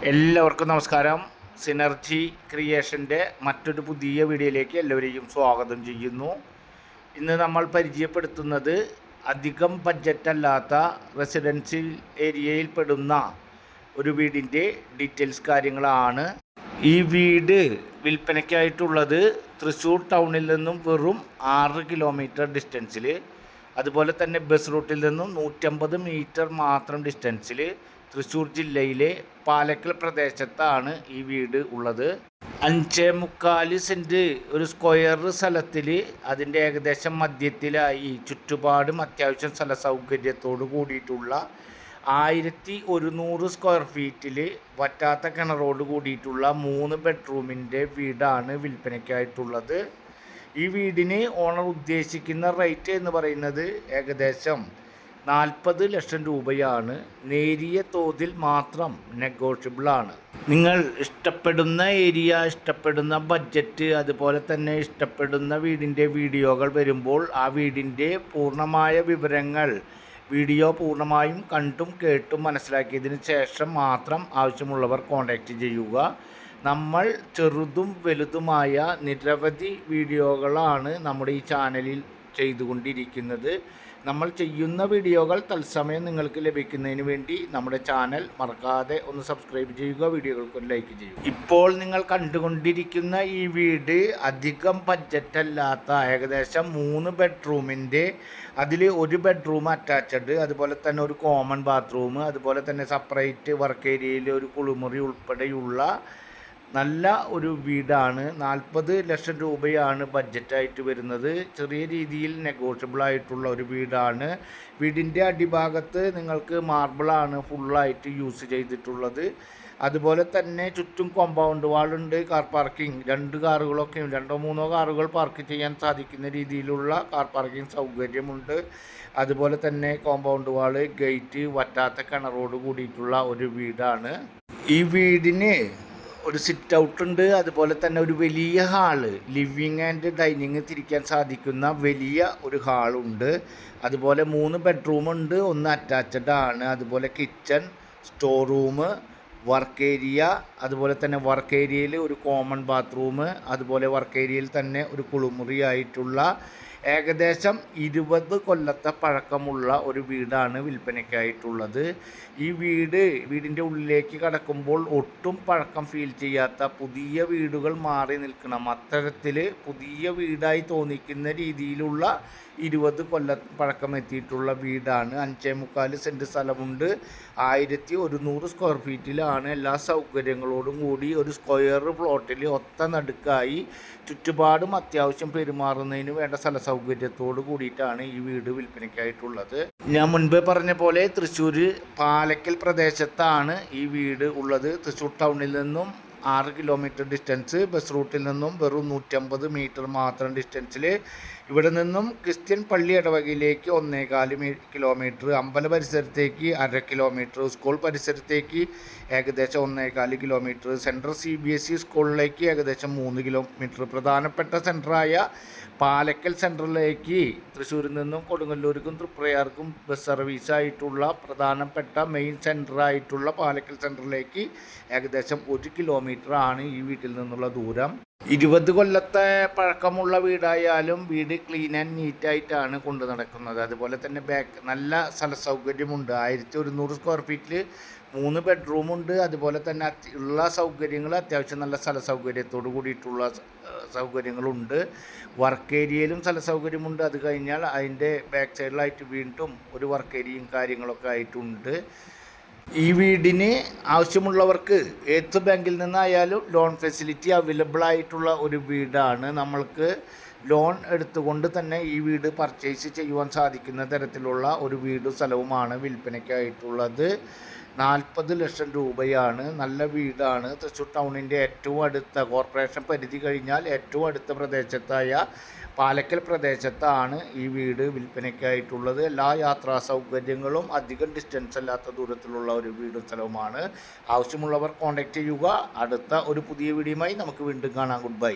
എല്ലാവർക്കും നമസ്കാരം. സിനർജി ക്രിയേഷൻ്റെ മറ്റൊരു പുതിയ വീഡിയോയിലേക്ക് എല്ലാവരെയും സ്വാഗതം ചെയ്യുന്നു. ഇന്ന് നമ്മൾ പരിചയപ്പെടുത്തുന്നത് അധികം ബഡ്ജറ്റല്ലാത്ത റെസിഡൻഷ്യൽ ഏരിയയിൽ പെടുന്ന ഒരു വീടിൻ്റെ ഡീറ്റെയിൽസ് കാര്യങ്ങളാണ്. ഈ വീട് വിൽപ്പനയ്ക്കായിട്ടുള്ളത് തൃശ്ശൂർ ടൗണിൽ നിന്നും വെറും 6 കിലോമീറ്റർ ഡിസ്റ്റൻസിൽ, അതുപോലെ തന്നെ ബസ് റൂട്ടിൽ നിന്നും 150 മീറ്റർ മാത്രം ഡിസ്റ്റൻസിൽ തൃശ്ശൂർ ജില്ലയിലെ പാലക്കൽ പ്രദേശത്താണ് ഈ വീട് ഉള്ളത്. 5.25 സെൻറ്റ് ഒരു സ്ക്വയർ സ്ഥലത്തിൽ അതിൻ്റെ ഏകദേശം മധ്യത്തിലായി ചുറ്റുപാടും അത്യാവശ്യം സ്ഥല സൗകര്യത്തോട് കൂടിയിട്ടുള്ള 1100 സ്ക്വയർ ഫീറ്റിൽ വറ്റാത്ത കിണറോട് കൂടിയിട്ടുള്ള 3 ബെഡ്റൂമിൻ്റെ വീടാണ് വിൽപ്പനയ്ക്കായിട്ടുള്ളത്. ഈ വീടിന് ഓണർ ഉദ്ദേശിക്കുന്ന റേറ്റ് എന്ന് പറയുന്നത് ഏകദേശം 40 ലക്ഷം രൂപയാണ്. നേരിയ തോതിൽ മാത്രം നെഗോഷ്യബിളാണ്. നിങ്ങൾ ഇഷ്ടപ്പെടുന്ന ഏരിയ, ഇഷ്ടപ്പെടുന്ന ബഡ്ജറ്റ്, അതുപോലെ തന്നെ ഇഷ്ടപ്പെടുന്ന വീടിൻ്റെ വീഡിയോകൾ വരുമ്പോൾ ആ വീടിൻ്റെ പൂർണ്ണമായ വിവരങ്ങൾ വീഡിയോ പൂർണ്ണമായും കണ്ടും കേട്ടും മനസ്സിലാക്കിയതിന് ശേഷം മാത്രം ആവശ്യമുള്ളവർ കോൺടാക്റ്റ് ചെയ്യുക. നമ്മൾ ചെറുതും വലുതുമായ നിരവധി വീഡിയോകളാണ് നമ്മുടെ ഈ ചാനലിൽ ചെയ്തുകൊണ്ടിരിക്കുന്നത്. നമ്മൾ ചെയ്യുന്ന വീഡിയോകൾ തത്സമയം നിങ്ങൾക്ക് ലഭിക്കുന്നതിന് വേണ്ടി നമ്മുടെ ചാനൽ മറക്കാതെ ഒന്ന് സബ്സ്ക്രൈബ് ചെയ്യുക, വീഡിയോകൾക്ക് ഒരു ലൈക്ക് ചെയ്യുക. ഇപ്പോൾ നിങ്ങൾ കണ്ടുകൊണ്ടിരിക്കുന്ന ഈ വീട് അധികം ബഡ്ജറ്റല്ലാത്ത ഏകദേശം 3 ബെഡ്റൂമിൻ്റെ, അതിൽ ഒരു ബെഡ്റൂം അറ്റാച്ച്ഡ്, അതുപോലെ തന്നെ ഒരു കോമൺ ബാത്റൂം, അതുപോലെ തന്നെ സെപ്പറേറ്റ് വർക്ക് ഏരിയയിൽ ഒരു കുളിമുറി ഉൾപ്പെടെയുള്ള നല്ല ഒരു വീടാണ്. 40 ലക്ഷം രൂപയാണ് ബഡ്ജറ്റായിട്ട് വരുന്നത്. ചെറിയ രീതിയിൽ നെഗോഷ്യബിളായിട്ടുള്ള ഒരു വീടാണ്. വീടിൻ്റെ അടിഭാഗത്ത് നിങ്ങൾക്ക് മാർബിളാണ് ഫുള്ളായിട്ട് യൂസ് ചെയ്തിട്ടുള്ളത്. അതുപോലെ തന്നെ ചുറ്റും കോമ്പൗണ്ട് വാളുണ്ട്. കാർ പാർക്കിംഗ് 2 കാറുകളൊക്കെയും 2-3 കാറുകൾ പാർക്ക് ചെയ്യാൻ സാധിക്കുന്ന രീതിയിലുള്ള കാർ പാർക്കിംഗ് സൗകര്യമുണ്ട്. അതുപോലെ തന്നെ കോമ്പൗണ്ട് വാള്, ഗേറ്റ്, വറ്റാത്ത കിണറോട് കൂടിയിട്ടുള്ള ഒരു വീടാണ്. ഈ വീടിന് ഒരു സിറ്റ് ഔട്ട് ഉണ്ട്. അതുപോലെ തന്നെ ഒരു വലിയ ഹാള്, ലിവിങ് ആൻഡ് ഡൈനിങ് തിരിക്കാൻ സാധിക്കുന്ന വലിയ ഒരു ഹാളുണ്ട്. അതുപോലെ 3 ബെഡ്റൂമുണ്ട്, 1 അറ്റാച്ച്ഡ് ആണ്. അതുപോലെ kitchen, store room, work area, അതുപോലെ തന്നെ വർക്ക് ഏരിയയിൽ ഒരു കോമൺ ബാത്റൂം, അതുപോലെ വർക്ക് ഏരിയയിൽ തന്നെ ഒരു കുളിമുറി ആയിട്ടുള്ള ഏകദേശം 20 കൊല്ലത്തെ പഴക്കമുള്ള ഒരു വീടാണ് വിൽപ്പനയ്ക്കായിട്ടുള്ളത്. ഈ വീടിൻ്റെ ഉള്ളിലേക്ക് കടക്കുമ്പോൾ ഒട്ടും പഴക്കം ഫീൽ ചെയ്യാത്ത, പുതിയ വീടുകൾ മാറി നിൽക്കണം അത്തരത്തിൽ പുതിയ വീടായി തോന്നിക്കുന്ന രീതിയിലുള്ള 20 കൊല്ലം പഴക്കം എത്തിയിട്ടുള്ള വീടാണ്. 5.25 സെൻറ്റ് സ്ഥലമുണ്ട്. 1100 സ്ക്വയർ ഫീറ്റിലാണ്. എല്ലാ സൗകര്യങ്ങളോടും കൂടി ഒരു സ്ക്വയർ പ്ലോട്ടിൽ ഒത്ത നടുക്കായി ചുറ്റുപാടും അത്യാവശ്യം പെരുമാറുന്നതിന് വേണ്ട സ്ഥല സൗകര്യത്തോട് കൂടിയിട്ടാണ് ഈ വീട് വിൽപ്പനയ്ക്കായിട്ടുള്ളത്. ഞാൻ മുൻപ് പറഞ്ഞ പോലെ തൃശ്ശൂർ പാലക്കൽ പ്രദേശത്താണ് ഈ വീട് ഉള്ളത്. തൃശ്ശൂർ ടൗണിൽ നിന്നും 6 കിലോമീറ്റർ ഡിസ്റ്റൻസ്, ബസ് റൂട്ടിൽ നിന്നും വെറും 150 മീറ്റർ മാത്രം ഡിസ്റ്റൻസിൽ. ഇവിടെ നിന്നും ക്രിസ്ത്യൻ പള്ളി ഇടവകയിലേക്ക് 1.25 കിലോമീറ്റർ, അമ്പല പരിസരത്തേക്ക് 1/2 കിലോമീറ്റർ, സ്കൂൾ പരിസരത്തേക്ക് ഏകദേശം 1.25 കിലോമീറ്റർ, സെൻട്രൽ CBSE സ്കൂളിലേക്ക് ഏകദേശം 3 കിലോമീറ്റർ, പ്രധാനപ്പെട്ട സെൻറ്ററായ പാലക്കൽ സെൻറ്ററിലേക്ക് തൃശ്ശൂരിൽ നിന്നും കൊടുങ്ങല്ലൂർക്കും തൃപ്രയാർക്കും ബസ് സർവീസായിട്ടുള്ള പ്രധാനപ്പെട്ട മെയിൻ സെൻറ്ററായിട്ടുള്ള പാലക്കൽ സെൻറ്ററിലേക്ക് ഏകദേശം 1 കിലോമീറ്റർ ആണ് ഈ വീട്ടിൽ നിന്നുള്ള ദൂരം. 20 കൊല്ലത്തെ പഴക്കമുള്ള വീടായാലും വീട് ക്ലീൻ ആൻഡ് നീറ്റായിട്ടാണ് കൊണ്ടു നടക്കുന്നത്. അതുപോലെ തന്നെ നല്ല സ്ഥല സൗകര്യമുണ്ട്. 1100 സ്ക്വയർ ഫീറ്റിൽ 3 ബെഡ്റൂമുണ്ട്. അതുപോലെ തന്നെ ഉള്ള സൗകര്യങ്ങൾ അത്യാവശ്യം നല്ല സ്ഥല സൗകര്യത്തോട് കൂടിയിട്ടുള്ള സൗകര്യങ്ങളുണ്ട്. വർക്ക് ഏരിയയിലും സ്ഥല സൗകര്യമുണ്ട്. അത് കഴിഞ്ഞാൽ അതിൻ്റെ ബാക്ക് സൈഡിലായിട്ട് വീണ്ടും ഒരു വർക്ക് ഏരിയയും കാര്യങ്ങളൊക്കെ ആയിട്ടുണ്ട്. ഈ വീടിന് ആവശ്യമുള്ളവർക്ക് ഏത് ബാങ്കിൽ നിന്നായാലും ലോൺ ഫെസിലിറ്റി അവൈലബിൾ ആയിട്ടുള്ള ഒരു വീടാണ്. നമ്മൾക്ക് ലോൺ എടുത്തുകൊണ്ട് തന്നെ ഈ വീട് പർച്ചേസ് ചെയ്യുവാൻ സാധിക്കുന്ന തരത്തിലുള്ള ഒരു വീടും സ്ഥലവുമാണ് വിൽപ്പനയ്ക്കായിട്ടുള്ളത്. 40 ലക്ഷം രൂപയാണ്. നല്ല വീടാണ്. തൃശ്ശൂർ ടൗണിൻ്റെ ഏറ്റവും അടുത്ത, കോർപ്പറേഷൻ പരിധി കഴിഞ്ഞാൽ ഏറ്റവും അടുത്ത പ്രദേശത്തായ പാലക്കൽ പ്രദേശത്താണ് ഈ വീട് വിൽപ്പനയ്ക്കായിട്ടുള്ളത്. എല്ലാ യാത്രാ സൗകര്യങ്ങളും അധികം ഡിസ്റ്റൻസ് അല്ലാത്ത ദൂരത്തിലുള്ള ഒരു വീടും സ്ഥലവുമാണ്. ആവശ്യമുള്ളവർ കോൺടാക്റ്റ് ചെയ്യുക. അടുത്ത ഒരു പുതിയ വീഡിയോയുമായി നമുക്ക് വീണ്ടും കാണാം. Good bye.